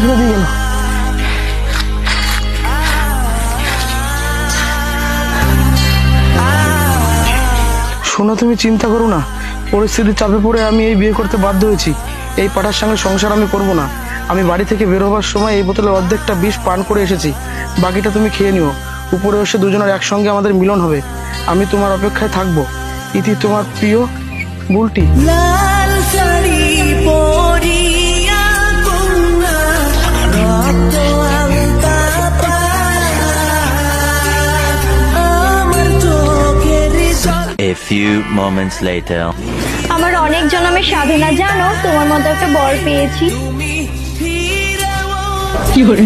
ফেলে দিয়ে গেল। শোনো, তুমি চিন্তা করো না। পরিস্থিতির চাপে পড়ে আমি এই বিয়ে করতে বাধ্য হয়েছি। এই পাঠার সঙ্গে সংসার আমি করব না। আমি বাড়ি থেকে বের হবার সময় এই বোতলে অর্ধেকটা বিষ পান করে এসেছি। বাকিটা তুমি খেয়ে নিও। উপরে এসে দুজনের একসঙ্গে আমাদের মিলন হবে। আমি তোমার অপেক্ষায় থাকবো। ইতি, তোমার প্রিয় বুলটি। লাল শাড়ি পরিয়া কন্যা রক্ত আলতা পায় আমার চোখের জল। A few moments later. আমার অনেক জন্মের সাধনা, জানো তোমার মতো একটা বর পেয়েছি। তুমি ফিরাও কি করে